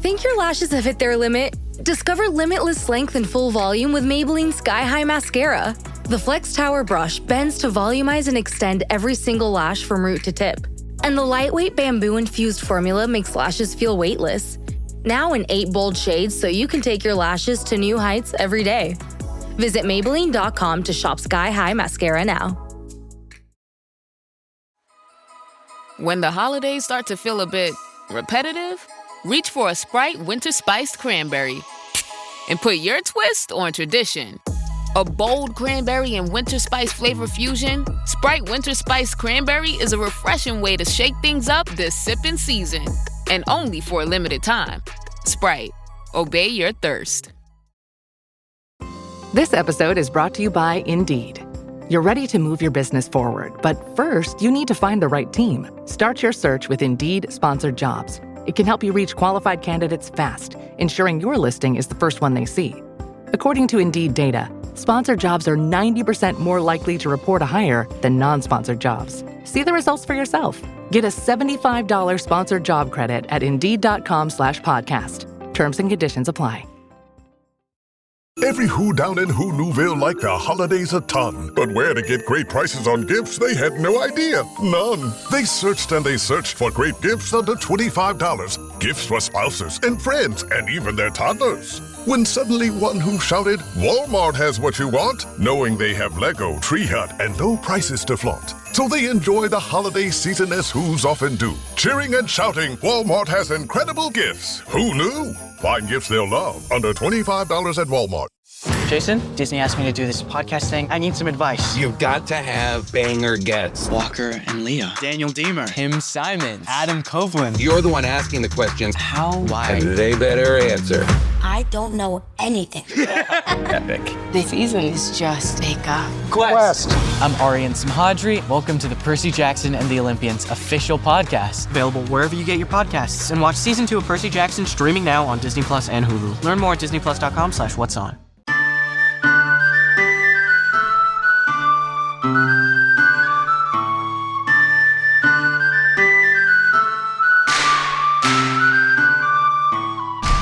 Think your lashes have hit their limit? Discover limitless length and full volume with Maybelline Sky High Mascara. The Flex Tower brush bends to volumize and extend every single lash from root to tip. And the lightweight bamboo-infused formula makes lashes feel weightless. Now in 8 bold shades so you can take your lashes to new heights every day. Visit Maybelline.com to shop Sky High Mascara now. When the holidays start to feel a bit repetitive, reach for a Sprite Winter Spiced Cranberry and put your twist on tradition. A bold cranberry and winter spice flavor fusion, Sprite Winter Spiced Cranberry is a refreshing way to shake things up this sipping season. And only for a limited time. Sprite, obey your thirst. This episode is brought to you by Indeed. You're ready to move your business forward, but first, you need to find the right team. Start your search with Indeed Sponsored Jobs. It can help you reach qualified candidates fast, ensuring your listing is the first one they see. According to Indeed data, sponsored jobs are 90% more likely to report a hire than non-sponsored jobs. See the results for yourself. Get a $75 sponsored job credit at Indeed.com/podcast. Terms and conditions apply. Every Who down in Who Newville liked the holidays a ton, but where to get great prices on gifts, they had no idea. None. They searched and they searched for great gifts under $25. Gifts for spouses and friends and even their toddlers. When suddenly one Who shouted, Walmart has what you want, knowing they have Lego, Tree Hut, and low prices to flaunt. So they enjoy the holiday season as Who's often do. Cheering and shouting, Walmart has incredible gifts. Who knew? Find gifts they'll love under $25 at Walmart. Jason, Disney asked me to do this podcast thing. I need some advice. You've got to have banger guests. Walker and Leah. Daniel Deemer. Tim Simons. Adam Copeland. You're the one asking the questions. How? Why? And they better answer. I don't know anything. Epic. This season is just makeup. Quest. I'm Arian Samhadri. Welcome to the Percy Jackson and the Olympians official podcast. Available wherever you get your podcasts. And watch season 2 of Percy Jackson streaming now on Disney Plus and Hulu. Learn more at disneyplus.com/whatson.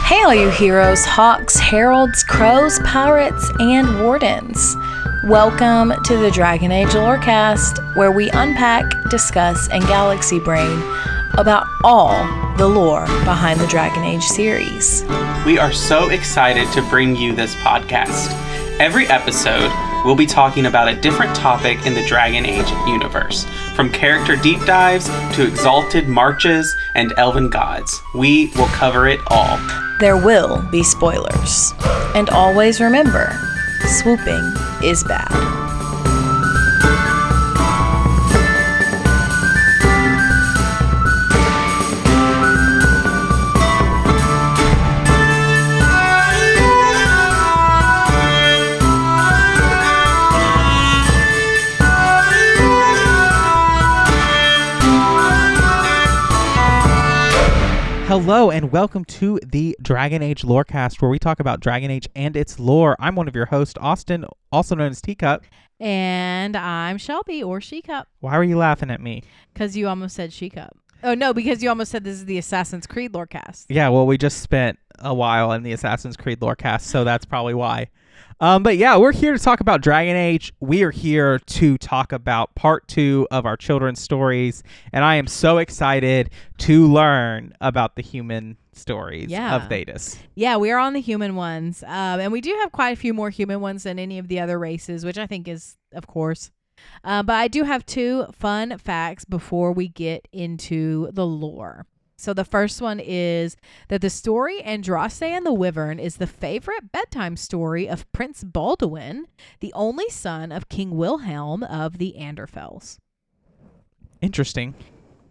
Hey all you heroes, hawks, heralds, crows, pirates, and wardens. Welcome to the Dragon Age Lorecast, where we unpack, discuss, and galaxy brain about all the lore behind the Dragon Age series. We are so excited to bring you this podcast. Every episode, we'll be talking about a different topic in the Dragon Age universe, from character deep dives to exalted marches and elven gods. We will cover it all. There will be spoilers. And always remember, swooping is bad. Hello and welcome to the Dragon Age Lorecast, where we talk about Dragon Age and its lore. I'm one of your hosts, Austin, also known as Teacup. And I'm Shelby, or She-Cup. Why were you laughing at me? Because you almost said She-Cup. Oh, no, because you almost said this is the Assassin's Creed Lorecast. Yeah, well, we just spent a while in the Assassin's Creed Lorecast, so that's probably why. But yeah, we're here to talk about Dragon Age. We are here to talk about part 2 of our children's stories, and I am so excited to learn about the human stories of Thedas. Yeah, we are on the human ones, and we do have quite a few more human ones than any of the other races, which I think is, of course. But I do have 2 fun facts before we get into the lore. So the first one is that the story Andraste and the Wyvern is the favorite bedtime story of Prince Baldwin, the only son of King Wilhelm of the Anderfels. Interesting.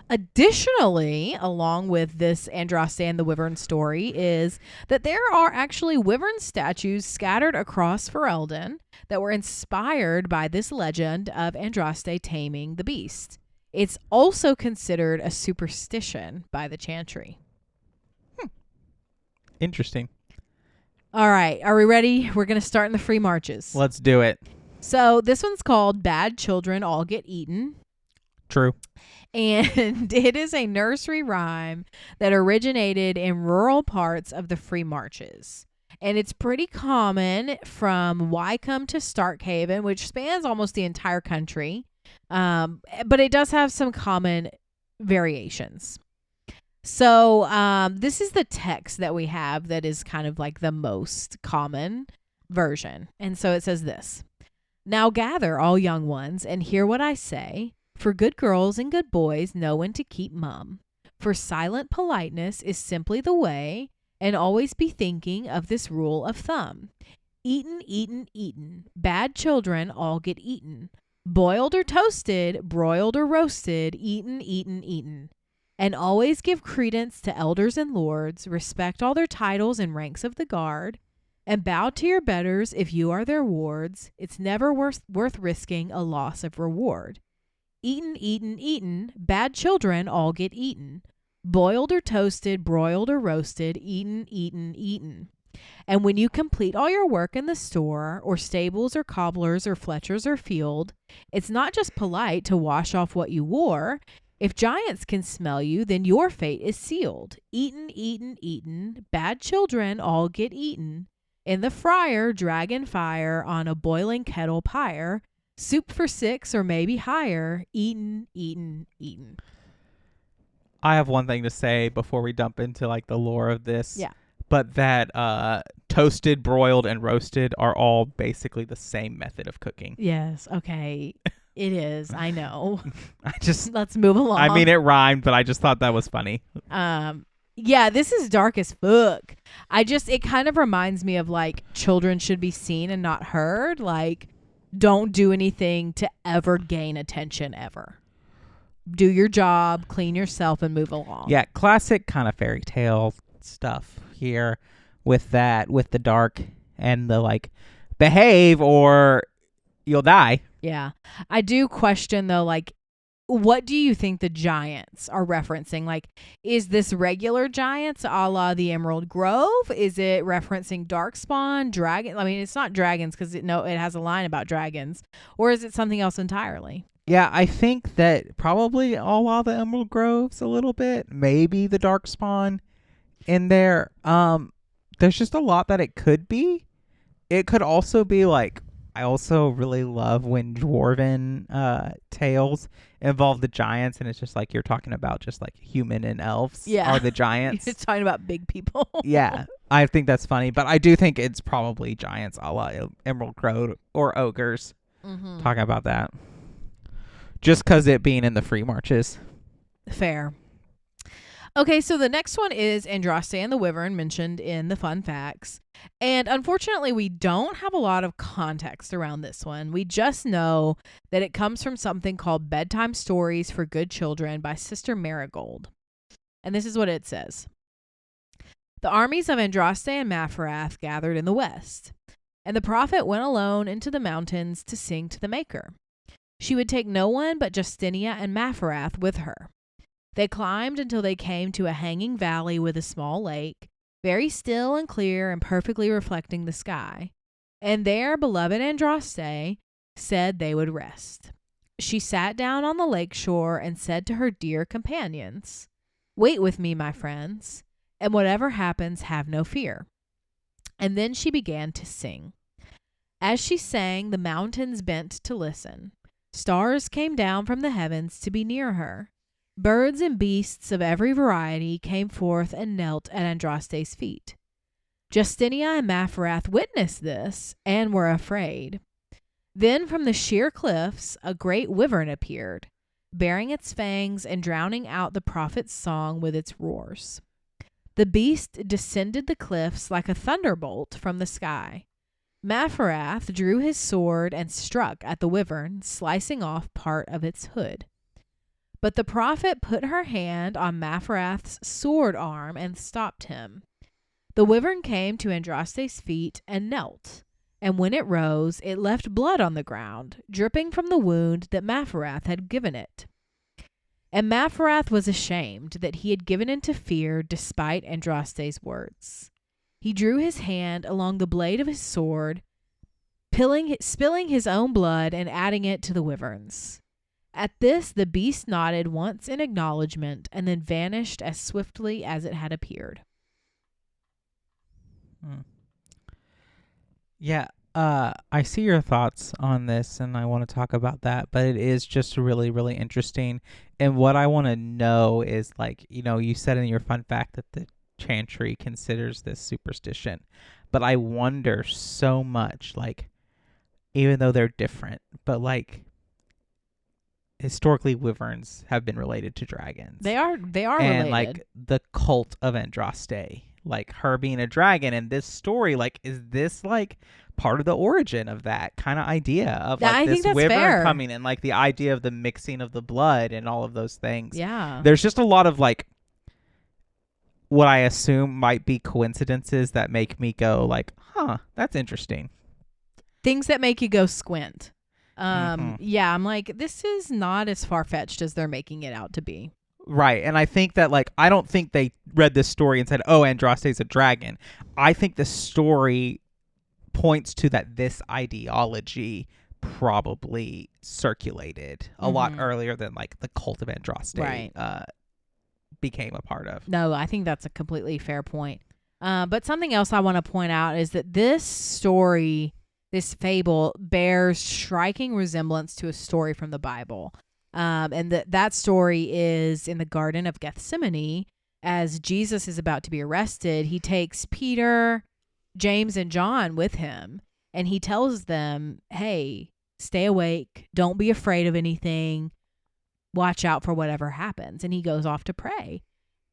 Additionally, along with this Andraste and the Wyvern story, is that there are actually Wyvern statues scattered across Ferelden that were inspired by this legend of Andraste taming the beast. It's also considered a superstition by the Chantry. Interesting. All right. Are we ready? We're going to start in the free marches. Let's do it. So this one's called Bad Children All Get Eaten. True. And it is a nursery rhyme that originated in rural parts of the Free Marches. And it's pretty common from Wycombe to Starkhaven, which spans almost the entire country. But it does have some common variations. So this is the text that we have that is kind of like the most common version. And so it says this: "Now gather, all young ones, and hear what I say. For good girls and good boys know when to keep mum. For silent politeness is simply the way, and always be thinking of this rule of thumb. Eaten, eaten, eaten. Bad children all get eaten. Boiled or toasted, broiled or roasted, eaten, eaten, eaten. And always give credence to elders and lords, respect all their titles and ranks of the guard, and bow to your betters if you are their wards. It's never worth risking a loss of reward. Eaten, eaten, eaten. Bad children all get eaten. Boiled or toasted, broiled or roasted, eaten, eaten, eaten. And when you complete all your work in the store, or stables, or cobblers, or fletchers, or field, it's not just polite to wash off what you wore. If giants can smell you, then your fate is sealed. Eaten, eaten, eaten. Bad children all get eaten. In the fryer, dragon fire, on a boiling kettle pyre. Soup for 6 or maybe higher. Eaten, eaten, eaten." I have one thing to say before we dump into like the lore of this. Yeah. But that toasted, broiled, and roasted are all basically the same method of cooking. Yes. Okay. It is. I know. Let's move along. I mean, it rhymed, but I just thought that was funny. Yeah, this is dark as fuck. It kind of reminds me of like children should be seen and not heard. Like, don't do anything to ever gain attention ever. Do your job, clean yourself, and move along. Yeah, classic kind of fairy tale stuff here with that, with the dark and the like, behave or you'll die. Yeah. I do question though, like, what do you think the giants are referencing? Like, is this regular giants a la the Emerald Grove? Is it referencing Darkspawn, dragon? I mean, it's not dragons because it has a line about dragons. Or is it something else entirely? Yeah, I think that probably all while the Emerald Groves a little bit, maybe the Darkspawn in there. There's just a lot that it could be. It could also be like, I also really love when dwarven tales involve the giants, and it's just like you're talking about just like human and elves are the giants. You're talking about big people. Yeah, I think that's funny, but I do think it's probably giants a la Emerald Grove or ogres talking about that. Just because it being in the Free Marches. Fair. Okay, so the next one is Andraste and the Wyvern, mentioned in the fun facts. And unfortunately, we don't have a lot of context around this one. We just know that it comes from something called Bedtime Stories for Good Children by Sister Marigold. And this is what it says. The armies of Andraste and Maferath gathered in the west, and the prophet went alone into the mountains to sing to the Maker. She would take no one but Justinia and Maferath with her. They climbed until they came to a hanging valley with a small lake, very still and clear and perfectly reflecting the sky. And there beloved Andraste said they would rest. She sat down on the lake shore and said to her dear companions, "Wait with me, my friends, and whatever happens, have no fear." And then she began to sing. As she sang, the mountains bent to listen. Stars came down from the heavens to be near her. Birds and beasts of every variety came forth and knelt at Andraste's feet. Justinia and Maferath witnessed this and were afraid. Then from the sheer cliffs a great wyvern appeared, baring its fangs and drowning out the prophet's song with its roars. The beast descended the cliffs like a thunderbolt from the sky. Maferath drew his sword and struck at the wyvern, slicing off part of its hood. But the prophet put her hand on Maferath's sword arm and stopped him. The wyvern came to Andraste's feet and knelt, and when it rose, it left blood on the ground, dripping from the wound that Maferath had given it. And Maferath was ashamed that he had given into fear despite Andraste's words. He drew his hand along the blade of his sword, spilling his own blood and adding it to the wyvern's. At this, the beast nodded once in acknowledgement and then vanished as swiftly as it had appeared. Yeah, I see your thoughts on this, and I want to talk about that, but it is just really, really interesting. And what I want to know is, like, you said in your fun fact that the Chantry considers this superstition, but I wonder so much, like, even though they're different, but, like, historically wyverns have been related to dragons. They are and related. Like the cult of Andraste, like her being a dragon, and this story, like, is this like part of the origin of that kind of idea of like I this think that's wyvern fair. coming, and like the idea of the mixing of the blood and all of those things. Yeah. There's just a lot of like what I assume might be coincidences that make me go like, huh, that's interesting. Things that make you go squint. Yeah, I'm like, this is not as far-fetched as they're making it out to be. Right, and I think that, like, I don't think they read this story and said, oh, Andraste's a dragon. I think the story points to that this ideology probably circulated a lot earlier than, like, the cult of Andraste became a part of. No, I think that's a completely fair point. But something else I want to point out is that this story, this fable, bears striking resemblance to a story from the Bible. And that story is in the Garden of Gethsemane. As Jesus is about to be arrested, he takes Peter, James, and John with him, and he tells them, hey, stay awake. Don't be afraid of anything. Watch out for whatever happens. And he goes off to pray.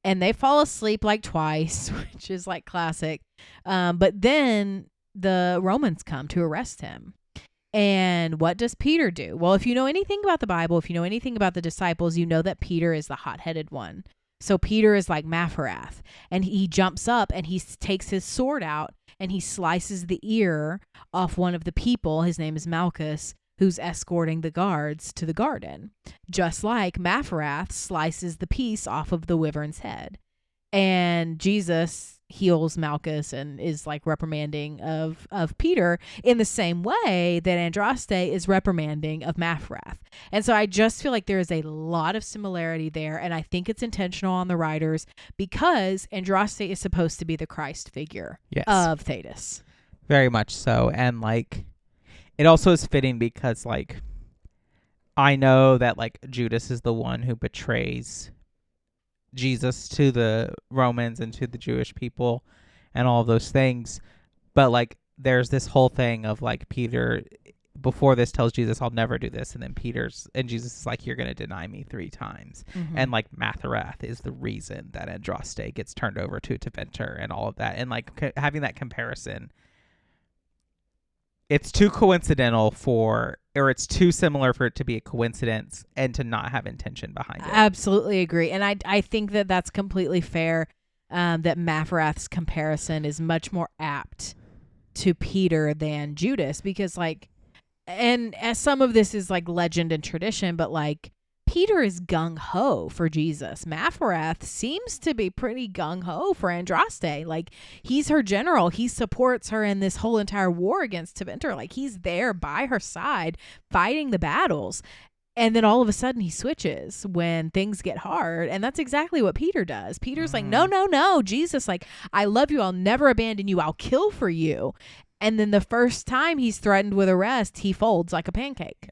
And they fall asleep like twice, which is like classic. But then the Romans come to arrest him. And what does Peter do? Well, if you know anything about the Bible, if you know anything about the disciples, you know that Peter is the hot-headed one. So Peter is like Mapharath, and he jumps up and he takes his sword out and he slices the ear off one of the people. His name is Malchus, who's escorting the guards to the garden, just like Mapharath slices the piece off of the wyvern's head. And Jesus heals Malchus and is like reprimanding of Peter in the same way that Andraste is reprimanding of Maphrath. And so I just feel like there is a lot of similarity there, and I think it's intentional on the writers because Andraste is supposed to be the Christ figure of Thedas. Very much so. And like it also is fitting because like I know that like Judas is the one who betrays Jesus to the Romans and to the Jewish people and all of those things. But like there's this whole thing of like Peter before this tells Jesus, I'll never do this. And then Jesus is like, you're going to deny me 3 times. And like Matharath is the reason that Andraste gets turned over to Teventer and all of that. And like having that comparison, it's too coincidental it's too similar for it to be a coincidence and to not have intention behind it. I absolutely agree. And I think that that's completely fair, that Maphrath's comparison is much more apt to Peter than Judas because like, and as some of this is like legend and tradition, but like Peter is gung-ho for Jesus. Maphrath seems to be pretty gung-ho for Andraste. Like, he's her general. He supports her in this whole entire war against Teventer. Like, he's there by her side fighting the battles. And then all of a sudden he switches when things get hard. And that's exactly what Peter does. Peter's like, no, Jesus, like, I love you. I'll never abandon you. I'll kill for you. And then the first time he's threatened with arrest, he folds like a pancake.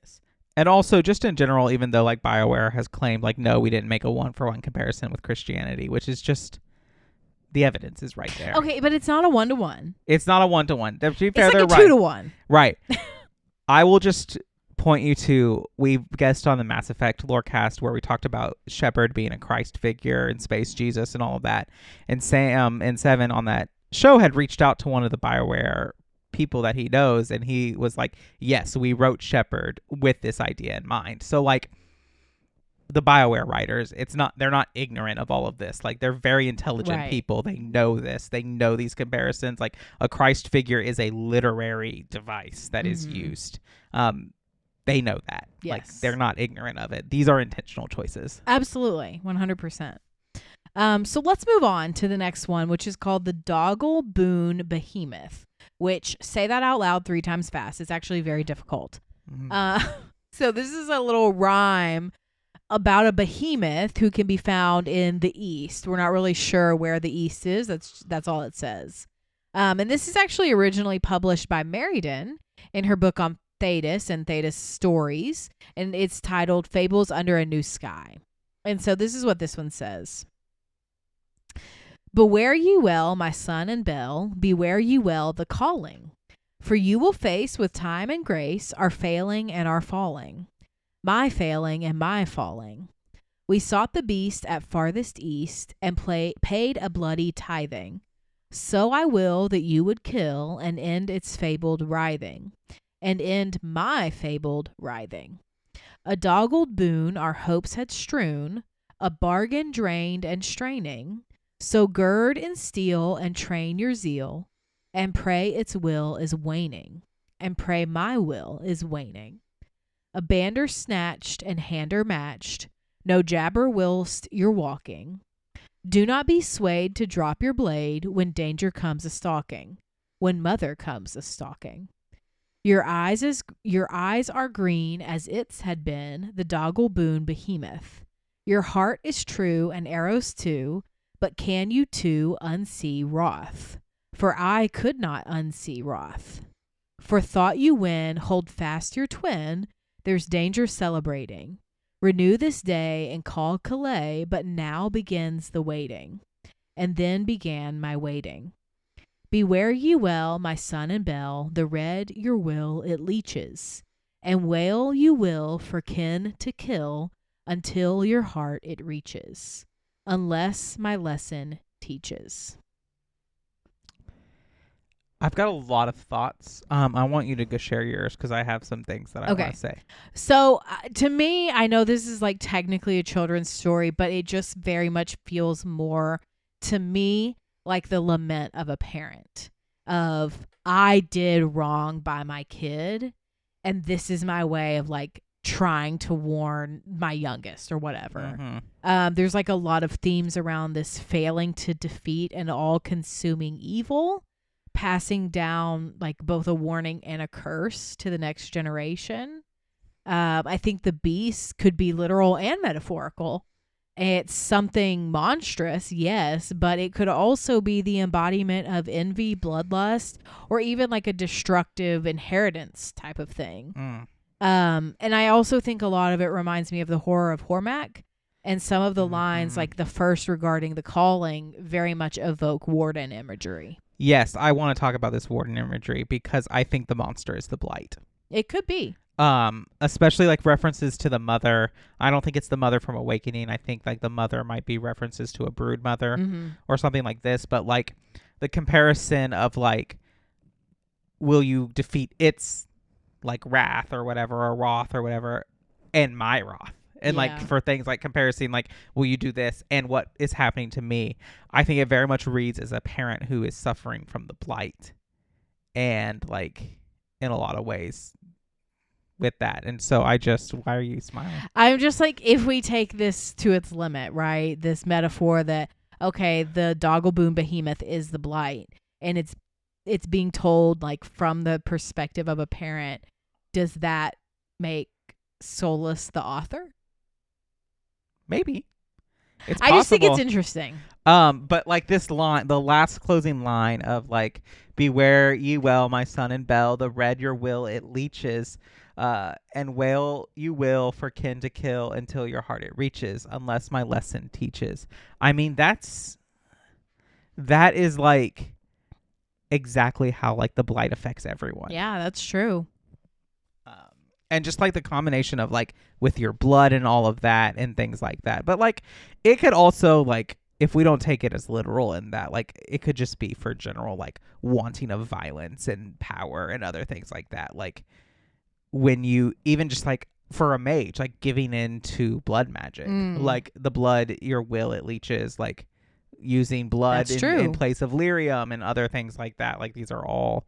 And also, just in general, even though like BioWare has claimed like, no, we didn't make a 1-for-1 comparison with Christianity, which is just the evidence is right there. Okay, but it's not a 1-to-1. It's not a 1-to-1. To be fair, it's like they're a 2-to-1. Right. I will just point you to, we've guessed on the Mass Effect Lorecast where we talked about Shepard being a Christ figure and Space Jesus and all of that. And Sam and Seven on that show had reached out to one of the BioWare people that he knows, and he was like, yes, we wrote Shepard with this idea in mind. So like the BioWare writers, they're not ignorant of all of this. Like they're very intelligent people. They know this. They know these comparisons. Like a Christ figure is a literary device that is used. They know that. Yes. Like they're not ignorant of it. These are intentional choices. Absolutely. 100%. So let's move on to the next one, which is called the Doggle Boon Behemoth, which, say that out loud 3 times fast. It's actually very difficult. So this is a little rhyme about a behemoth who can be found in the East. We're not really sure where the East is. That's all it says. And this is actually originally published by Meriden in her book on Thetis and Thetis stories, and it's titled Fables Under a New Sky. And so this is what this one says. Beware ye well, my son and belle, beware ye well the calling. For you will face with time and grace our failing and our falling, my failing and my falling. We sought the beast at farthest east and paid a bloody tithing. So I will that you would kill and end its fabled writhing, and end my fabled writhing. A doggled boon our hopes had strewn, a bargain drained and straining. So gird in steel and train your zeal, and pray its will is waning, and pray my will is waning. A bander snatched and hander matched, no jabber whilst you're walking. Do not be swayed to drop your blade when danger comes a stalking, when mother comes a stalking. Your eyes are green as its had been, the doggle boon behemoth. Your heart is true and arrows too, but can you too unsee wrath? For I could not unsee wrath. For thought you win, hold fast your twin, there's danger celebrating. Renew this day and call Calais, but now begins the waiting. And then began my waiting. Beware ye well, my son and belle, the red your will it leeches, and wail you will for kin to kill until your heart it reaches, unless my lesson teaches. I've got a lot of thoughts. I want you to go share yours because I have some things that I want to say. So to me, I know this is like technically a children's story, but it just very much feels more to me like the lament of a parent of I did wrong by my kid, and this is my way of like trying to warn my youngest or whatever. There's like a lot of themes around this failing to defeat an all-consuming evil, passing down like both a warning and a curse to the next generation. I think the beast could be literal and metaphorical. It's something monstrous, yes, but it could also be the embodiment of envy, bloodlust, or even like a destructive inheritance type of thing. And I also think a lot of it reminds me of the horror of Hormak, and some of the lines, like the first regarding the calling, very much evoke warden imagery. Yes, I want to talk about this warden imagery because I think the monster is the blight. It could be. Especially like references to the mother. I don't think it's the mother from Awakening. I think like the mother might be references to a brood mother or something like this. But like the comparison of like, will you defeat its like wrath or whatever, or wrath or whatever, and my wrath? And like for things like comparison, like, will you do this and what is happening to me? I think it very much reads as a parent who is suffering from the blight, and like in a lot of ways with that. And so why are you smiling? I'm just like, if we take this to its limit, right? This metaphor that, okay, the Doggleboom behemoth is the blight, and it's being told like from the perspective of a parent. Does that make Solus the author? Maybe. It's I just think it's interesting. But like this line, the last closing line of like, beware ye well, my son and belle, the red your will it leeches, and wail you will for kin to kill until your heart it reaches, unless my lesson teaches. I mean, that is like exactly how like the blight affects everyone. Yeah, that's true. And just like the combination of like with your blood and all of that and things like that. But like it could also like, if we don't take it as literal in that, like it could just be for general like wanting of violence and power and other things like that. Like when you even just like for a mage, like giving in to blood magic, like the blood, your will, it leeches, like using blood in place of lyrium and other things like that. Like these are all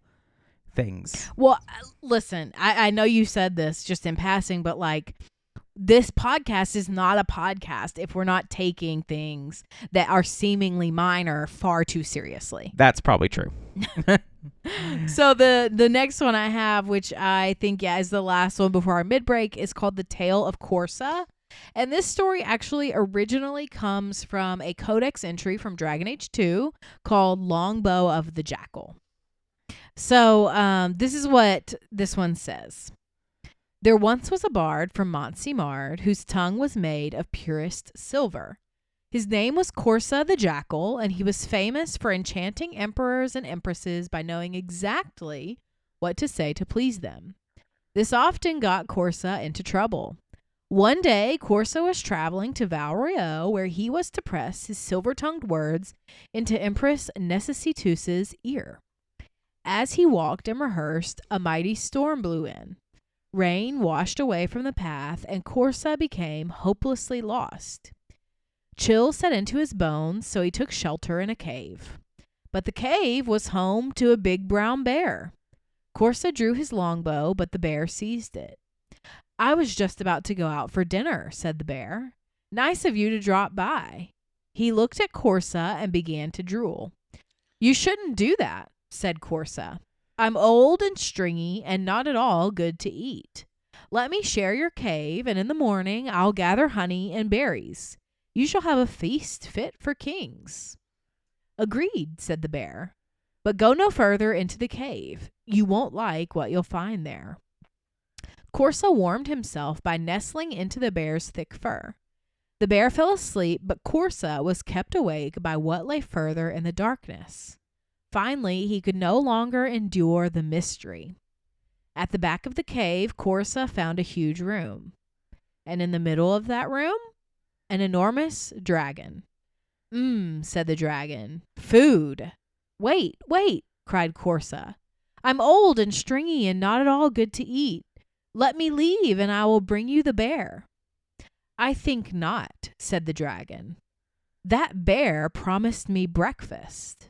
things. Well, listen, I know you said this just in passing, but like this podcast is not a podcast if we're not taking things that are seemingly minor far too seriously. That's probably true. So the next one I have, which I think is the last one before our mid-break, is called The Tale of Corsa. And this story actually originally comes from a codex entry from Dragon Age 2 called Longbow of the Jackal. So this is what this one says. There once was a bard from Montsimard whose tongue was made of purest silver. His name was Corsa the Jackal, and he was famous for enchanting emperors and empresses by knowing exactly what to say to please them. This often got Corsa into trouble. One day, Corsa was traveling to Val Royeaux, where he was to press his silver-tongued words into Empress Necessituse's ear. As he walked and rehearsed, a mighty storm blew in. Rain washed away from the path, and Corsa became hopelessly lost. Chill set into his bones, so he took shelter in a cave. But the cave was home to a big brown bear. Corsa drew his longbow, but the bear seized it. I was just about to go out for dinner, said the bear. Nice of you to drop by. He looked at Corsa and began to drool. You shouldn't do that, said Corsa. I'm old and stringy and not at all good to eat. Let me share your cave, and in the morning I'll gather honey and berries. You shall have a feast fit for kings. Agreed, said the bear. But go no further into the cave. You won't like what you'll find there. Corsa warmed himself by nestling into the bear's thick fur. The bear fell asleep, but Corsa was kept awake by what lay further in the darkness. Finally, he could no longer endure the mystery. At the back of the cave, Corsa found a huge room. And in the middle of that room, an enormous dragon. Said the dragon. Food. Wait, cried Corsa. I'm old and stringy and not at all good to eat. Let me leave, and I will bring you the bear. I think not, said the dragon. That bear promised me breakfast.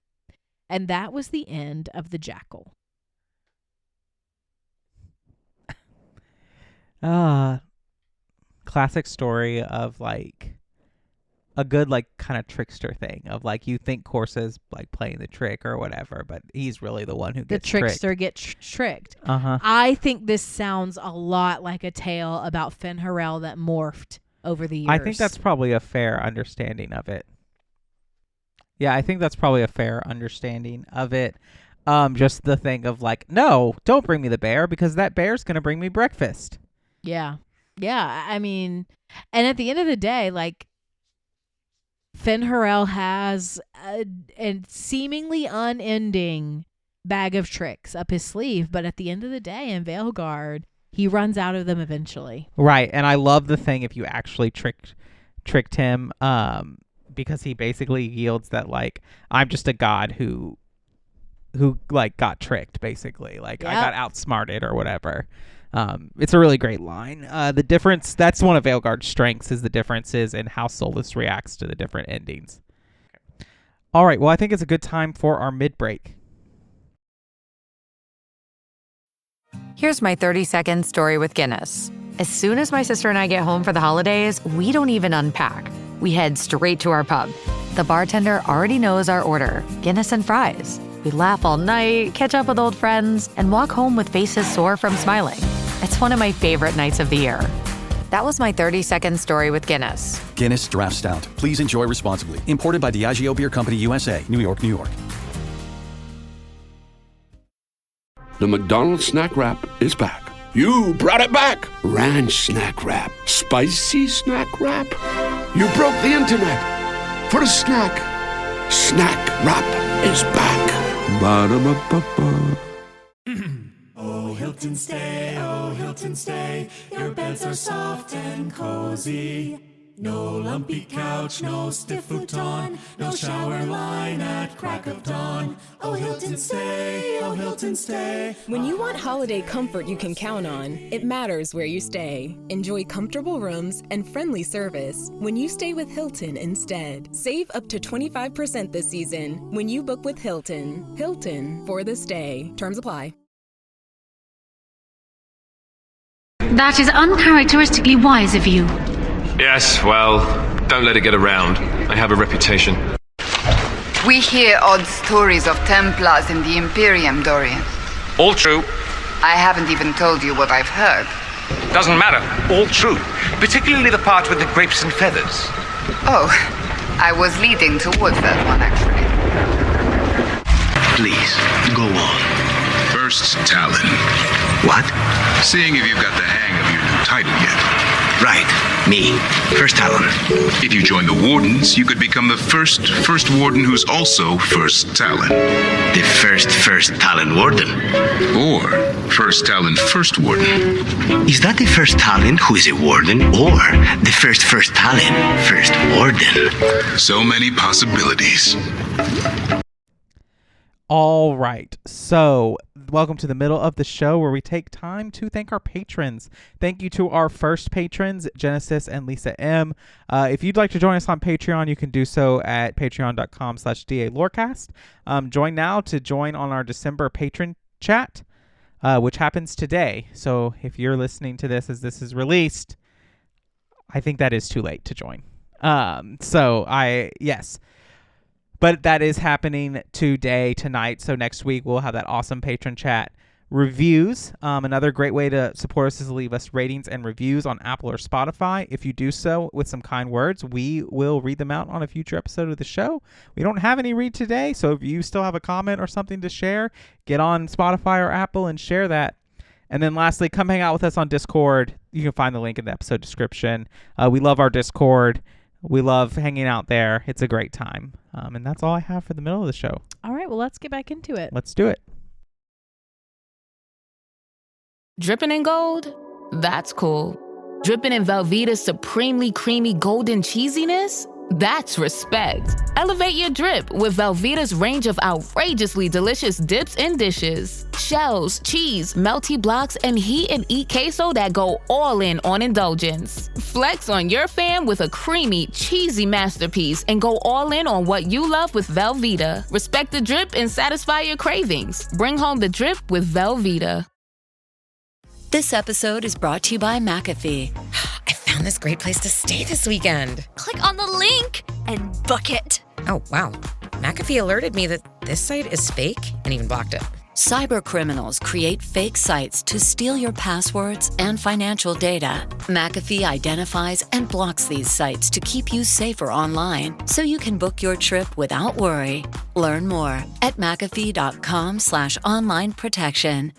And that was the end of the jackal. Classic story of like a good like kind of trickster thing of like you think Corsa's like playing the trick or whatever, but he's really the one who gets tricked. The trickster gets tricked. I think this sounds a lot like a tale about Fen'Harel that morphed over the years. I think that's probably a fair understanding of it. Yeah, I think that's probably a fair understanding of it. Just the thing of like, no, don't bring me the bear because that bear's going to bring me breakfast. Yeah. Yeah. I mean, and at the end of the day, like, Fen'Harel has a seemingly unending bag of tricks up his sleeve, but at the end of the day in Veilguard, he runs out of them eventually. Right, and I love the thing if you actually tricked him, because he basically yields that like I'm just a god who like got tricked basically, like I got outsmarted or whatever. It's a really great line. The difference, that's one of Veilguard's strengths, is the differences in how Solus reacts to the different endings. All right, well, I think it's a good time for our mid-break. Here's my 30-second story with Guinness. As soon as my sister and I get home for the holidays, we don't even unpack. We head straight to our pub. The bartender already knows our order, Guinness and fries. We laugh all night, catch up with old friends, and walk home with faces sore from smiling. It's one of my favorite nights of the year. That was my 30-second story with Guinness. Guinness Draft Stout. Please enjoy responsibly. Imported by Diageo Beer Company, USA, New York, New York. The McDonald's Snack Wrap is back. You brought it back. Ranch Snack Wrap. Spicy Snack Wrap. You broke the internet for a snack. Snack Wrap is back. Ba-da-ba-ba-ba. Oh, Hilton stay, your beds are soft and cozy. No lumpy couch, no stiff futon, no shower line at crack of dawn. Oh, Hilton stay. When you want holiday comfort you can count on, it matters where you stay. Enjoy comfortable rooms and friendly service when you stay with Hilton instead. Save up to 25% this season when you book with Hilton. Hilton for the stay. Terms apply. That is uncharacteristically wise of you. Yes, well, don't let it get around. I have a reputation. We hear odd stories of Templars in the Imperium, Dorian. All true. I haven't even told you what I've heard. Doesn't matter. All true. Particularly the part with the grapes and feathers. Oh, I was leading towards that one, actually. Please, go on. First Talon. What? Seeing if you've got the hang of your new title yet. Right. Me. First Talon. If you join the Wardens, you could become the first Warden who's also First Talon. The first Talon Warden. Or First Talon First Warden. Is that the first Talon who is a Warden, or the first Talon First Warden? So many possibilities. All right. So, welcome to the middle of the show where we take time to thank our patrons. Thank you to our first patrons, Genesis and Lisa M. If you'd like to join us on Patreon, you can do so at patreon.com/DALorecast. Join now to join on our December patron chat, which happens today. So, if you're listening to this as this is released, I think that is too late to join. Yes. But that is happening tonight. So next week we'll have that awesome patron chat. Reviews. Another great way to support us is to leave us ratings and reviews on Apple or Spotify. If you do so with some kind words, we will read them out on a future episode of the show. We don't have any read today, so if you still have a comment or something to share, get on Spotify or Apple and share that. And then lastly, come hang out with us on Discord. You can find the link in the episode description. We love our Discord. We love hanging out there. It's a great time. And that's all I have for the middle of the show. All right, well, let's get back into it. Let's do it. Dripping in gold? That's cool. Dripping in Velveeta's supremely creamy golden cheesiness? That's respect. Elevate your drip with Velveeta's range of outrageously delicious dips and dishes. Shells, cheese, melty blocks, and heat and eat queso that go all in on indulgence. Flex on your fam with a creamy, cheesy masterpiece and go all in on what you love with Velveeta. Respect the drip and satisfy your cravings. Bring home the drip with Velveeta. This episode is brought to you by McAfee. I found this great place to stay this weekend. Click on the link and book it. Oh, wow. McAfee alerted me that this site is fake and even blocked it. Cyber criminals create fake sites to steal your passwords and financial data. McAfee identifies and blocks these sites to keep you safer online, so you can book your trip without worry. Learn more at McAfee.com/online protection.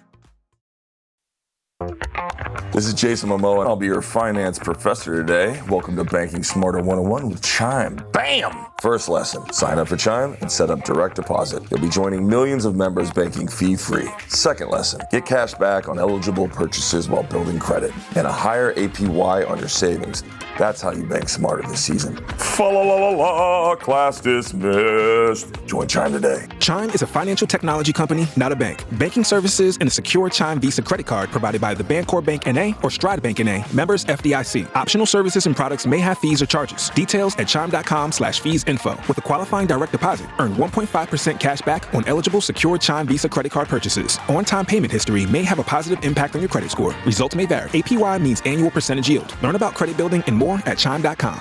This is Jason Momoa, and I'll be your finance professor today. Welcome to Banking Smarter 101 with Chime. Bam! First lesson, sign up for Chime and set up direct deposit. You'll be joining millions of members banking fee-free. Second lesson, get cash back on eligible purchases while building credit and a higher APY on your savings. That's how you bank smarter this season. Fa-la-la-la-la, class dismissed. Join Chime today. Chime is a financial technology company, not a bank. Banking services and a secure Chime Visa credit card provided by the Bancorp Bank N.A. or Stride Bank N.A. Members FDIC. Optional services and products may have fees or charges. Details at chime.com/fees-info. With a qualifying direct deposit, earn 1.5% cash back on eligible secure Chime Visa credit card purchases. On-time payment history may have a positive impact on your credit score. Results may vary. APY means annual percentage yield. Learn about credit building and more at chime.com.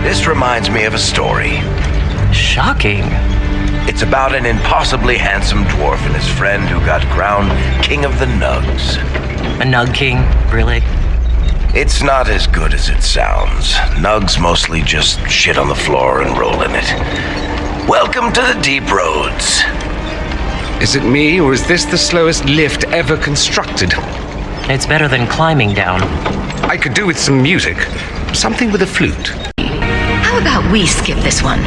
This reminds me of a story. Shocking. It's about an impossibly handsome dwarf and his friend who got crowned King of the Nugs. A Nug King? Really? It's not as good as it sounds. Nugs mostly just shit on the floor and roll in it. Welcome to the deep roads. Is it me, or is this the slowest lift ever constructed? It's better than climbing down. I could do with some music. Something with a flute. How about we skip this one?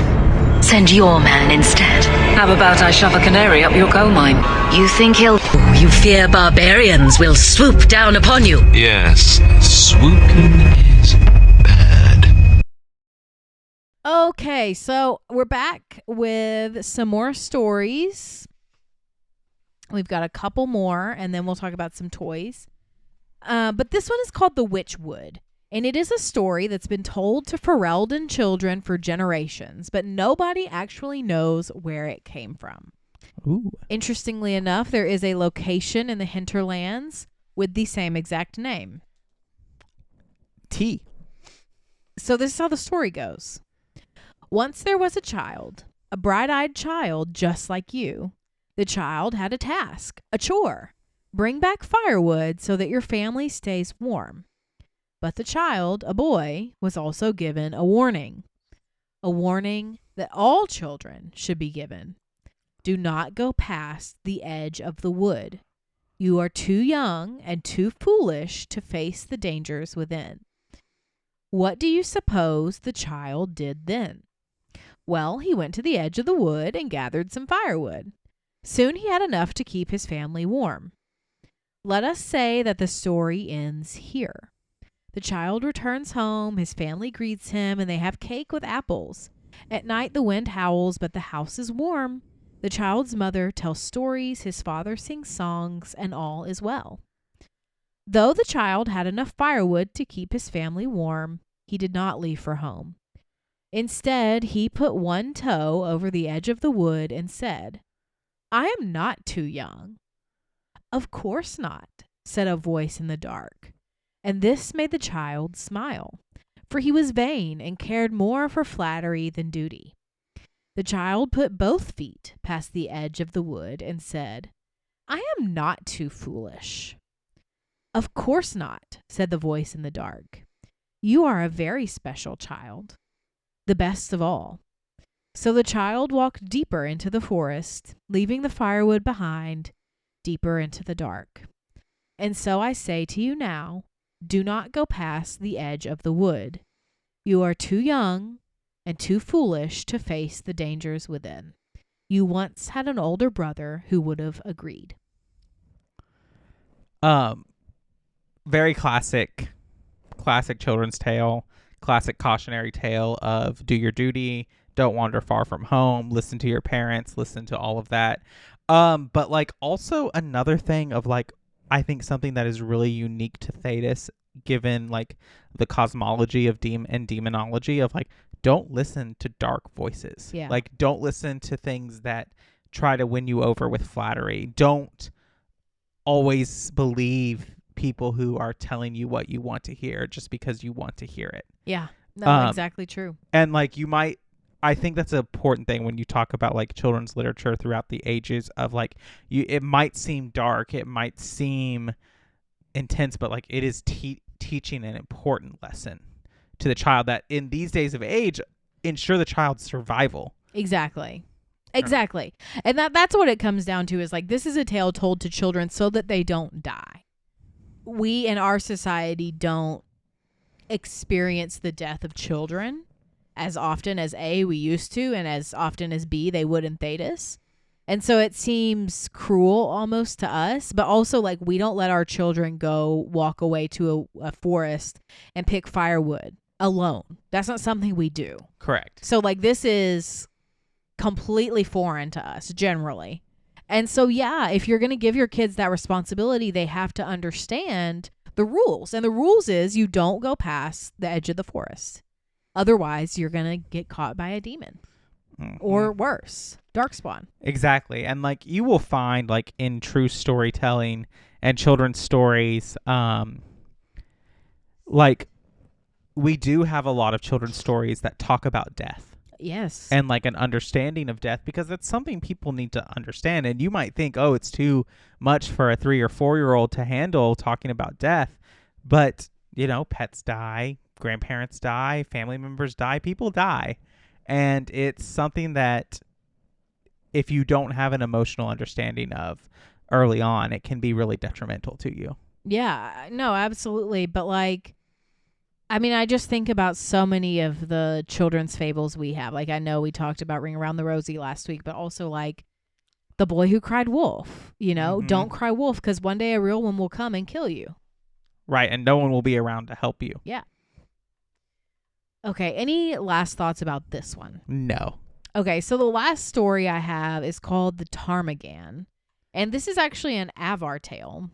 Send your man instead. How about I shove a canary up your coal mine? You think he'll... You fear barbarians will swoop down upon you. Yes, swooping is bad. Okay, so we're back with some more stories. We've got a couple more, and then we'll talk about some toys. But this one is called The Witchwood. And it is a story that's been told to Ferelden children for generations, but nobody actually knows where it came from. Ooh. Interestingly enough, there is a location in the hinterlands with the same exact name. T. So this is how the story goes. Once there was a child, a bright-eyed child just like you. The child had a task, a chore. Bring back firewood so that your family stays warm. But the child, a boy, was also given a warning that all children should be given. Do not go past the edge of the wood. You are too young and too foolish to face the dangers within. What do you suppose the child did then? Well, he went to the edge of the wood and gathered some firewood. Soon he had enough to keep his family warm. Let us say that the story ends here. The child returns home, his family greets him, and they have cake with apples. At night the wind howls, but the house is warm. The child's mother tells stories, his father sings songs, and all is well. Though the child had enough firewood to keep his family warm, he did not leave for home. Instead, he put one toe over the edge of the wood and said, I am not too young. Of course not, said a voice in the dark. And this made the child smile, for he was vain and cared more for flattery than duty. The child put both feet past the edge of the wood and said, I am not too foolish. Of course not, said the voice in the dark. You are a very special child, the best of all. So the child walked deeper into the forest, leaving the firewood behind, deeper into the dark. And so I say to you now, do not go past the edge of the wood. You are too young and too foolish to face the dangers within. You once had an older brother who would have agreed. Very classic children's tale, classic cautionary tale of do your duty, don't wander far from home, listen to your parents, listen to all of that. But like also another thing of like, I think something that is really unique to Thedas, given like the cosmology of demonology of like, don't listen to dark voices. Yeah. Like, don't listen to things that try to win you over with flattery. Don't always believe people who are telling you what you want to hear just because you want to hear it. Yeah, no, exactly true. And like I think that's an important thing when you talk about like children's literature throughout the ages of like it might seem dark, it might seem intense, but like it is teaching an important lesson to the child that in these days of age ensure the child's survival. Exactly. And that's what it comes down to is like this is a tale told to children so that they don't die. We in our society don't experience the death of children as often as A, we used to, and as often as B, they would in Thedas. And so it seems cruel almost to us, but also like we don't let our children go walk away to a forest and pick firewood alone. That's not something we do. Correct. So like this is completely foreign to us generally. And so, yeah, if you're going to give your kids that responsibility, they have to understand the rules. And the rules is you don't go past the edge of the forest. Otherwise, you're going to get caught by a demon or worse, darkspawn. Exactly. And like you will find like in true storytelling and children's stories, like we do have a lot of children's stories that talk about death. Yes. And like an understanding of death, because that's something people need to understand. And you might think, oh, it's too much for a 3 or 4-year-old to handle talking about death. But, you know, pets die, grandparents die, family members die, people die. And it's something that if you don't have an emotional understanding of early on, it can be really detrimental to you. Yeah, no, absolutely. But like, I mean, I just think about so many of the children's fables we have. Like, I know we talked about Ring Around the Rosie last week, but also like The Boy Who Cried Wolf, you know, don't cry wolf because one day a real one will come and kill you. Right. And no one will be around to help you. Yeah. Okay. Any last thoughts about this one? No. Okay. So the last story I have is called The Ptarmigan. And this is actually an Avar tale.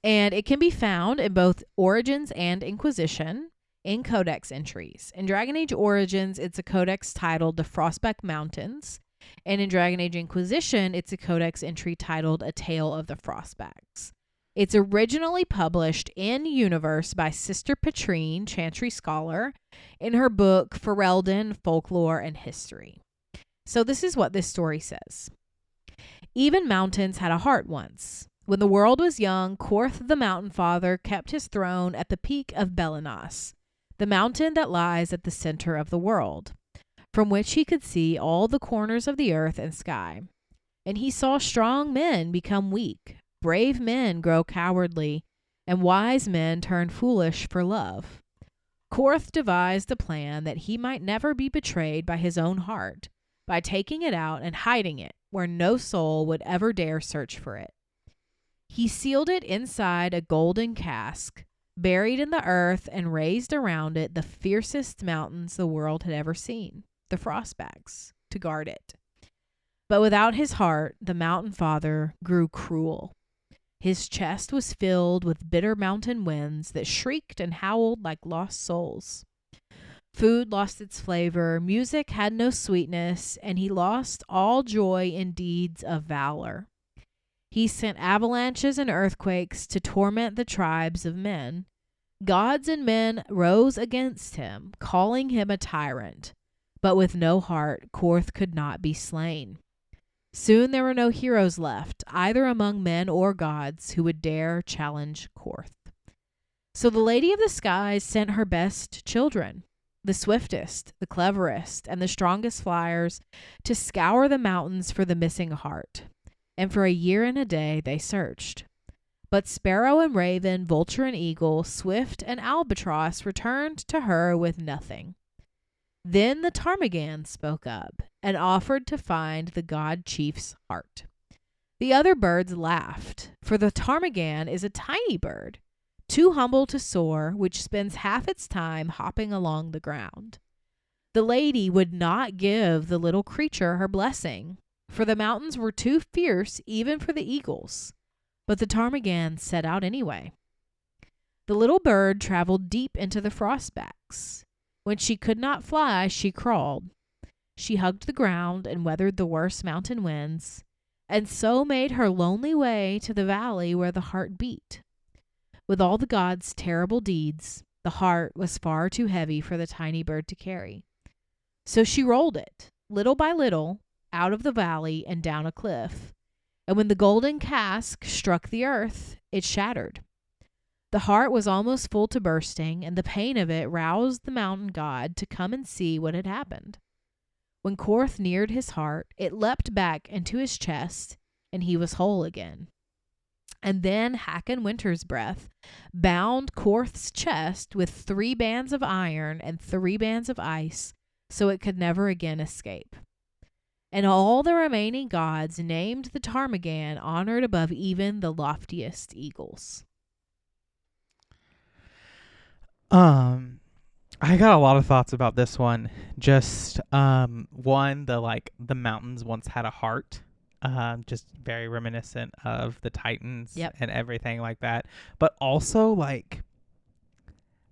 And it can be found in both Origins and Inquisition in Codex entries. In Dragon Age Origins, it's a codex titled The Frostback Mountains. And in Dragon Age Inquisition, it's a codex entry titled A Tale of the Frostbacks. It's originally published in universe by Sister Petrine, Chantry Scholar, in her book Ferelden, Folklore and History. So this is what this story says. Even mountains had a heart once. When the world was young, Korth the Mountain Father kept his throne at the peak of Belenas, the mountain that lies at the center of the world, from which he could see all the corners of the earth and sky. And he saw strong men become weak, brave men grow cowardly, and wise men turn foolish for love. Korth devised a plan that he might never be betrayed by his own heart, by taking it out and hiding it where no soul would ever dare search for it. He sealed it inside a golden cask, buried in the earth, and raised around it the fiercest mountains the world had ever seen, the Frostbacks, to guard it. But without his heart, the Mountain Father grew cruel. His chest was filled with bitter mountain winds that shrieked and howled like lost souls. Food lost its flavor, music had no sweetness, and he lost all joy in deeds of valor. He sent avalanches and earthquakes to torment the tribes of men. Gods and men rose against him, calling him a tyrant. But with no heart, Korth could not be slain. Soon there were no heroes left, either among men or gods, who would dare challenge Korth. So the Lady of the Skies sent her best children, the swiftest, the cleverest, and the strongest flyers, to scour the mountains for the missing heart. And for a year and a day they searched. But sparrow and raven, vulture and eagle, swift and albatross returned to her with nothing. Then the ptarmigan spoke up and offered to find the god chief's heart. The other birds laughed, for the ptarmigan is a tiny bird, too humble to soar, which spends half its time hopping along the ground. The lady would not give the little creature her blessing, for the mountains were too fierce even for the eagles. But the ptarmigan set out anyway. The little bird traveled deep into the Frostbacks. When she could not fly, she crawled. She hugged the ground and weathered the worst mountain winds, and so made her lonely way to the valley where the heart beat. With all the gods' terrible deeds, the heart was far too heavy for the tiny bird to carry. So she rolled it, little by little, out of the valley and down a cliff. And when the golden cask struck the earth, it shattered. The heart was almost full to bursting, and the pain of it roused the mountain god to come and see what had happened. When Korth neared his heart, it leapt back into his chest, and he was whole again. And then Hakon Winter's Breath bound Korth's chest with 3 bands of iron and 3 bands of ice, so it could never again escape. And all the remaining gods named the ptarmigan honored above even the loftiest eagles. I got a lot of thoughts about this one. Just one, the mountains once had a heart. Just very reminiscent of the Titans and everything like that. But also like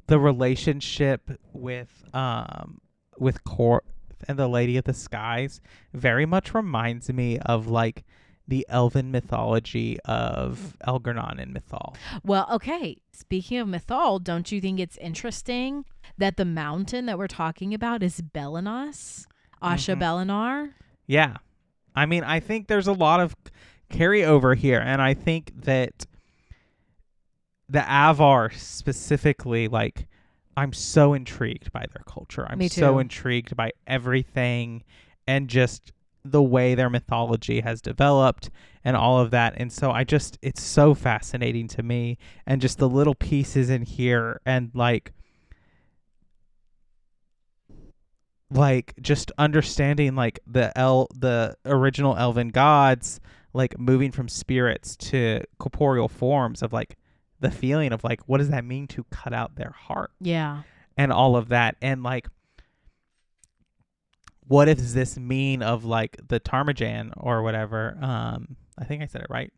the relationship with Korth and the Lady of the Skies very much reminds me of like the elven mythology of Elgernon in Mythal. Well, okay. Speaking of Mythal, don't you think it's interesting that the mountain that we're talking about is Belenas? Asha Belenar? Yeah. I mean, I think there's a lot of carryover here, and I think that the Avar specifically, like, I'm so intrigued by their culture. I'm so intrigued by everything and just the way their mythology has developed and all of that. And so it's so fascinating to me, and just the little pieces in here, and like just understanding like the original elven gods, like moving from spirits to corporeal forms, of like the feeling of like, what does that mean to cut out their heart? Yeah. And all of that. And like, what does this mean of like the ptarmigan or whatever? I think I said it right.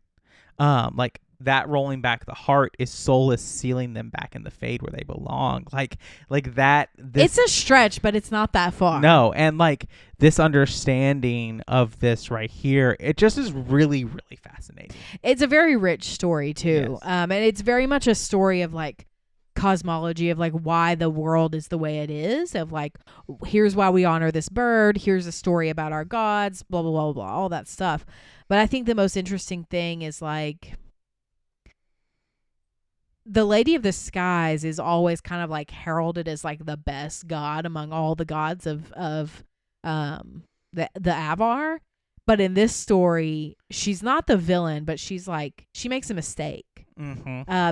Like that rolling back the heart is Solus sealing them back in the Fade where they belong. Like that. It's a stretch, but it's not that far. No, and like this understanding of this right here, it just is really, really fascinating. It's a very rich story too, Yes. and it's very much a story of like cosmology of like why the world is the way it is. Of like, here's why we honor this bird. Here's a story about our gods. Blah blah blah blah. All that stuff. But I think the most interesting thing is like, the Lady of the Skies is always kind of like heralded as like the best god among all the gods of the Avar. But in this story, she's not the villain, but she's like, she makes a mistake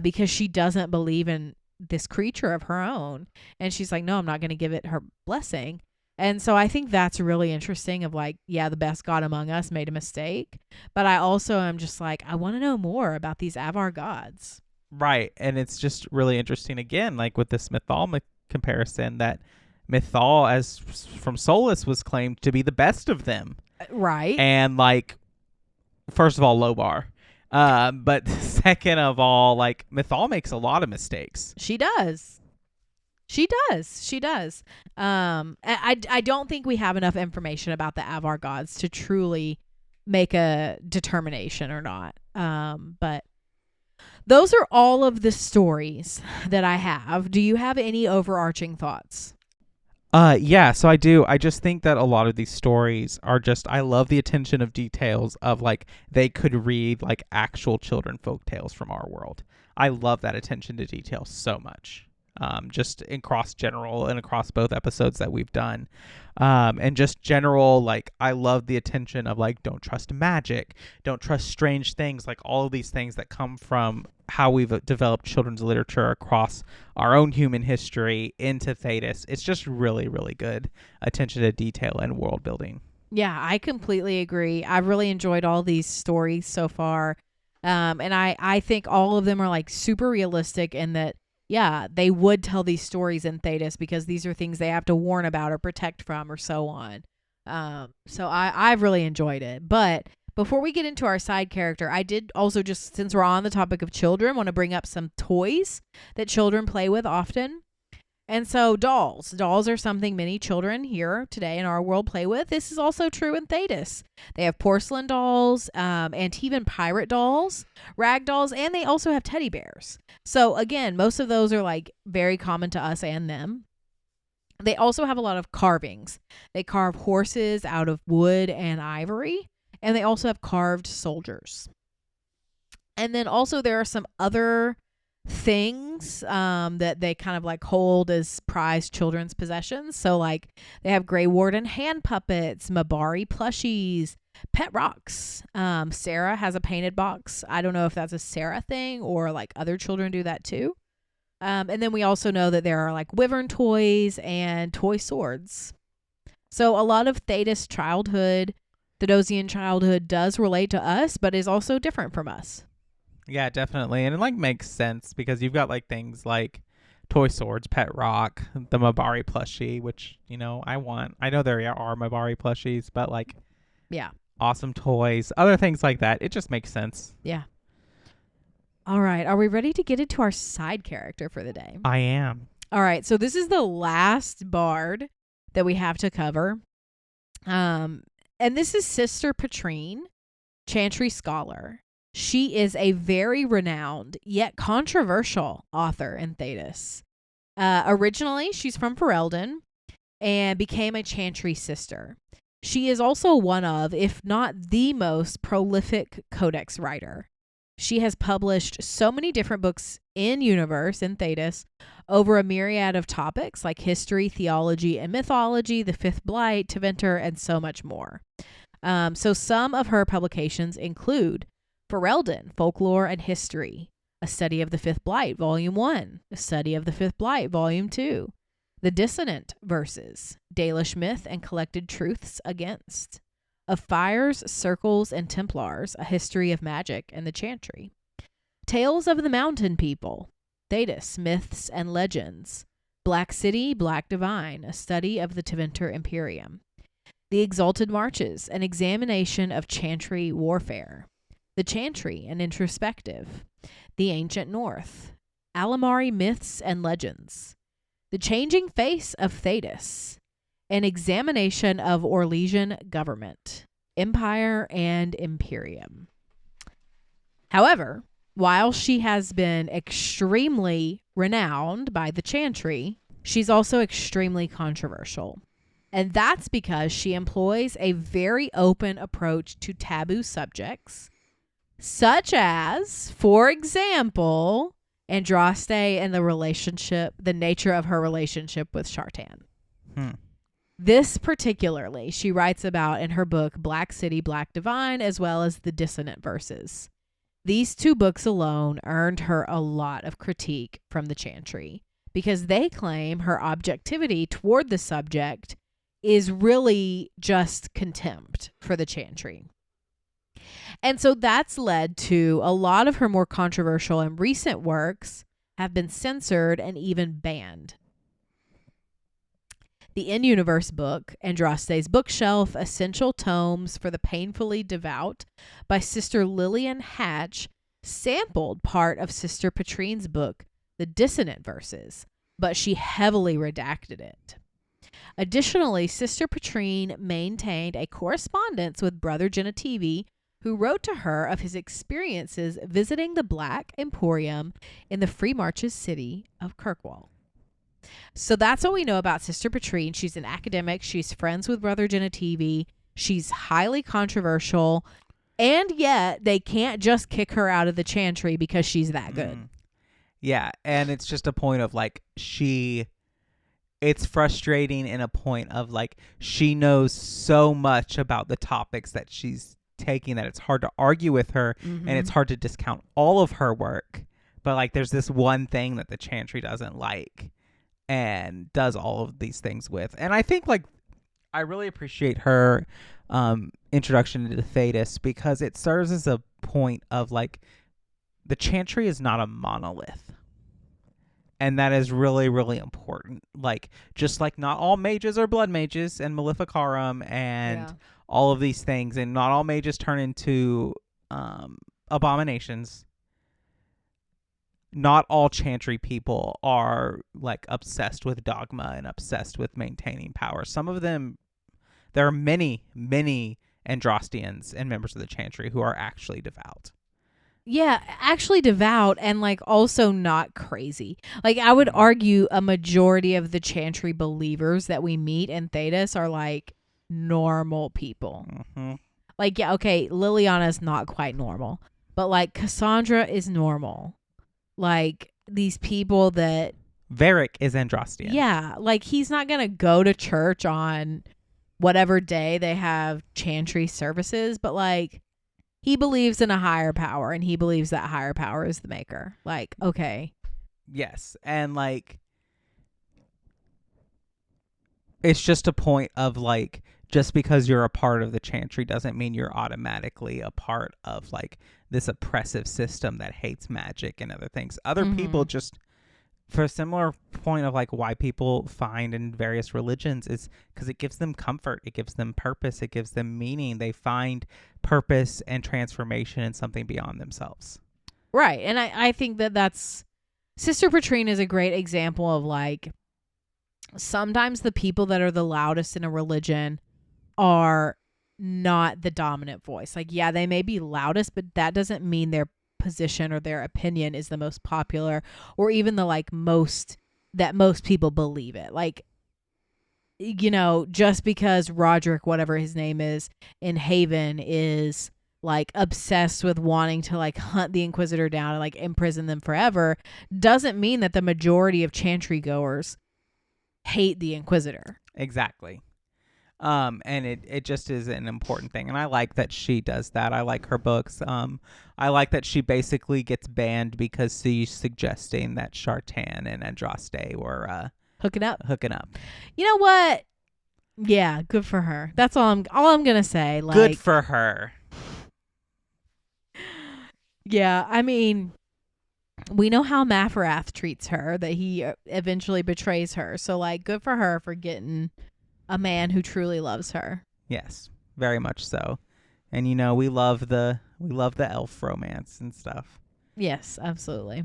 because she doesn't believe in this creature of her own. And she's like, no, I'm not going to give it her blessing. And so I think that's really interesting of like, yeah, the best god among us made a mistake. But I also am just like, I want to know more about these Avar gods. Right. And it's just really interesting, again, like with this Mythal comparison, that Mythal, as from Solus, was claimed to be the best of them. Right. And like, first of all, low bar. But second of all, like, Mythal makes a lot of mistakes. She does. I don't think we have enough information about the Avar gods to truly make a determination or not. But those are all of the stories that I have. Do you have any overarching thoughts? Yeah, so I do. I just think that a lot of these stories are just, I love the attention of details of like, they could read like actual children folk tales from our world. I love that attention to detail so much. Just across general and across both episodes that we've done. And just general, like, I love the attention of like, don't trust magic, don't trust strange things, like all of these things that come from how we've developed children's literature across our own human history into Thedas. It's just really, really good attention to detail and world building. Yeah, I completely agree. I've really enjoyed all these stories so far. And I think all of them are like super realistic in that, yeah, they would tell these stories in Thedas because these are things they have to warn about or protect from or so on. So I've really enjoyed it. But before we get into our side character, I did also, just since we're on the topic of children, want to bring up some toys that children play with often. And so dolls. Dolls are something many children here today in our world play with. This is also true in Thedas. They have porcelain dolls, Antivan pirate dolls, rag dolls, and they also have teddy bears. So again, most of those are like very common to us and them. They also have a lot of carvings. They carve horses out of wood and ivory, and they also have carved soldiers. And then also there are some other things that they kind of like hold as prized children's possessions. So like they have Grey Warden hand puppets, Mabari plushies, pet rocks. Sarah has a painted box. I don't know if that's a Sarah thing or like other children do that too. And then we also know that there are like wyvern toys and toy swords. So a lot of Thedosian childhood does relate to us, but is also different from us. Yeah, definitely. And it like makes sense because you've got like things like toy swords, pet rock, the Mabari plushie, which, you know, I want. I know there are Mabari plushies, but like, yeah, awesome toys, other things like that. It just makes sense. Yeah. All right. Are we ready to get into our side character for the day? I am. All right. So this is the last bard that we have to cover. And this is Sister Patrine, Chantry Scholar. She is a very renowned yet controversial author in Thedas. Originally, she's from Ferelden and became a Chantry sister. She is also one of, if not the most prolific codex writer. She has published so many different books in universe in Thedas over a myriad of topics like history, theology, and mythology, the Fifth Blight, Tevinter, and so much more. So some of her publications include Ferelden, Folklore and History, A Study of the Fifth Blight, Volume 1, A Study of the Fifth Blight, Volume 2, The Dissonant Verses, Dalish Myth and Collected Truths Against, Of Fires, Circles, and Templars, A History of Magic and the Chantry, Tales of the Mountain People, Thedas, Myths and Legends, Black City, Black Divine, A Study of the Tevinter Imperium, The Exalted Marches, An Examination of Chantry Warfare, The Chantry, an Introspective, The Ancient North, Alamari Myths and Legends, The Changing Face of Thedas, An Examination of Orlesian Government, Empire and Imperium. However, while she has been extremely renowned by the Chantry, she's also extremely controversial. And that's because she employs a very open approach to taboo subjects, such as, for example, Andraste and the nature of her relationship with Shartan. This particularly, she writes about in her book, Black City, Black Divine, as well as The Dissonant Verses. These 2 books alone earned her a lot of critique from the Chantry because they claim her objectivity toward the subject is really just contempt for the Chantry. And so that's led to a lot of her more controversial and recent works have been censored and even banned. The In-Universe book, Andraste's Bookshelf, Essential Tomes for the Painfully Devout by Sister Lillian Hatch, sampled part of Sister Patrine's book, The Dissonant Verses, but she heavily redacted it. Additionally, Sister Patrine maintained a correspondence with Brother Genetivi, who wrote to her of his experiences visiting the Black Emporium in the Free Marches city of Kirkwall. So that's what we know about Sister Patrine. She's an academic. She's friends with Brother Genetivi. She's highly controversial. And yet they can't just kick her out of the Chantry because she's that good. Yeah. And it's just a point of like, it's frustrating in a point of like, she knows so much about the topics that she's taking that it's hard to argue with her and it's hard to discount all of her work. But like, there's this one thing that the Chantry doesn't like and does all of these things with. And I think like I really appreciate her introduction to Thedas because it serves as a point of like the Chantry is not a monolith. And that is really, really important. Like, just like not all mages are blood mages and Maleficarum and all of these things, and not all mages turn into abominations. Not all Chantry people are like obsessed with dogma and obsessed with maintaining power. Some of them, there are many, many Andrastians and members of the Chantry who are actually devout. Yeah, actually devout and like also not crazy. Like I would argue a majority of the Chantry believers that we meet in Thedas are like normal people. Like, yeah, okay, Liliana's not quite normal, but like Cassandra is normal. Like these people that Varric is Andrastian. Yeah, like he's not going to go to church on whatever day they have Chantry services, but like he believes in a higher power and he believes that higher power is the maker. Like, okay. Yes. And like, it's just a point of like, just because you're a part of the Chantry doesn't mean you're automatically a part of like this oppressive system that hates magic and other things. Other people just, for a similar point of like why people find in various religions is because it gives them comfort. It gives them purpose. It gives them meaning. They find purpose and transformation in something beyond themselves. Right. And I think that's Sister Patrine is a great example of like sometimes the people that are the loudest in a religion are not the dominant voice. Like, yeah, they may be loudest, but that doesn't mean their position or their opinion is the most popular or even the like most people believe it. Like, you know, just because Roderick, whatever his name is, in Haven is like obsessed with wanting to like hunt the Inquisitor down and like imprison them forever doesn't mean that the majority of Chantry goers hate the Inquisitor. Exactly. And it just is an important thing. And I like that she does that. I like her books. I like that she basically gets banned because she's suggesting that Shartan and Andraste were hooking up. You know what? Yeah, good for her. That's all I'm gonna say. Like, good for her. Yeah, I mean, we know how Maferath treats her, that he eventually betrays her. So like, good for her for getting a man who truly loves her. Yes, very much so. And you know, we love the elf romance and stuff. Yes, absolutely.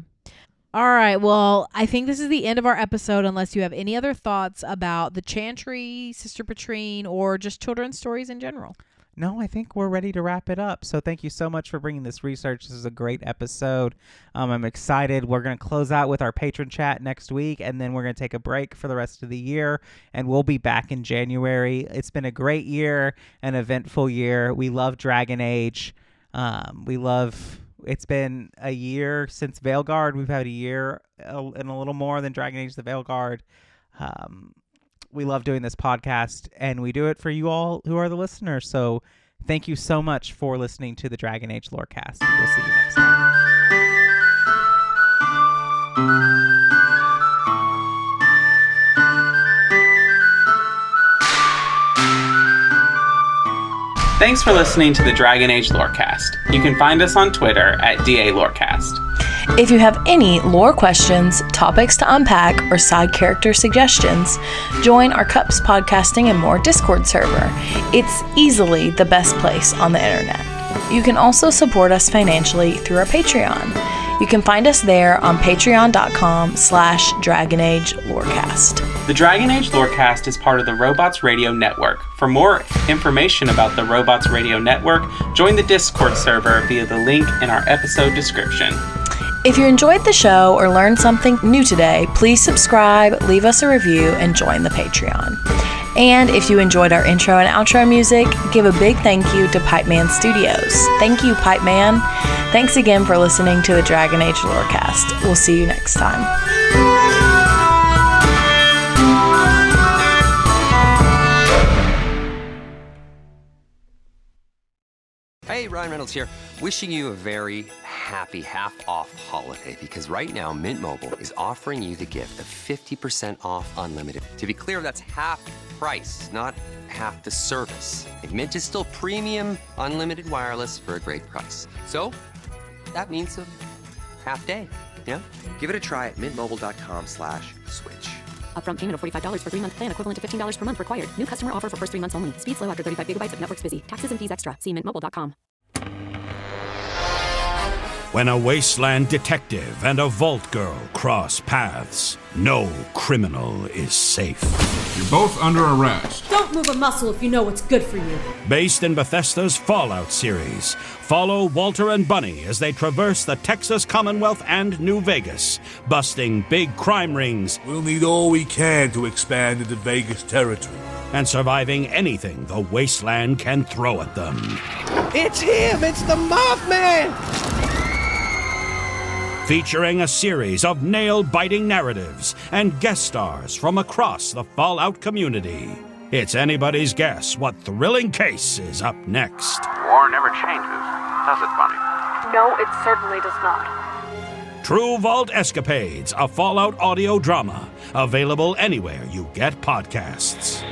All right. Well, I think this is the end of our episode unless you have any other thoughts about the Chantry, Sister Patrine, or just children's stories in general. No, I think we're ready to wrap it up. So thank you so much for bringing this research. This is a great episode. I'm excited. We're going to close out with our patron chat next week, and then we're going to take a break for the rest of the year, and we'll be back in January. It's been a great year, an eventful year. We love Dragon Age. It's been a year since Veilguard. We've had a year and a little more than Dragon Age the Veilguard. We love doing this podcast, and we do it for you all who are the listeners. So thank you so much for listening to the Dragon Age Lorecast. We'll see you next time. Thanks for listening to the Dragon Age Lorecast. You can find us on Twitter at DALorecast. If you have any lore questions, topics to unpack, or side character suggestions, join our Cups Podcasting and More Discord server. It's easily the best place on the internet. You can also support us financially through our Patreon. You can find us there on patreon.com/DragonAgeLorecast. The Dragon Age Lorecast is part of the Robots Radio Network. For more information about the Robots Radio Network, join the Discord server via the link in our episode description. If you enjoyed the show or learned something new today, please subscribe, leave us a review, and join the Patreon. And if you enjoyed our intro and outro music, give a big thank you to Pipeman Studios. Thank you, Pipeman. Thanks again for listening to the Dragon Age Lorecast. We'll see you next time. Hey, Ryan Reynolds here, wishing you a very happy half-off holiday, because right now Mint Mobile is offering you the gift of 50% off unlimited. To be clear, that's half price, not half the service. And Mint is still premium unlimited wireless for a great price. So that means a half day, yeah? Give it a try at mintmobile.com/switch. Upfront payment of $45 for 3-month plan, equivalent to $15 per month required. New customer offer for first 3 months only. Speed slow after 35 gigabytes if network's busy. Taxes and fees extra. See mintmobile.com. When a wasteland detective and a vault girl cross paths, no criminal is safe. You're both under arrest. Don't move a muscle if you know what's good for you. Based in Bethesda's Fallout series, follow Walter and Bunny as they traverse the Texas Commonwealth and New Vegas, busting big crime rings. We'll need all we can to expand into Vegas territory. And surviving anything the wasteland can throw at them. It's him! It's the Mothman! Featuring a series of nail-biting narratives and guest stars from across the Fallout community. It's anybody's guess what thrilling case is up next. War never changes, does it, Bunny? No, it certainly does not. True Vault Escapades, a Fallout audio drama. Available anywhere you get podcasts.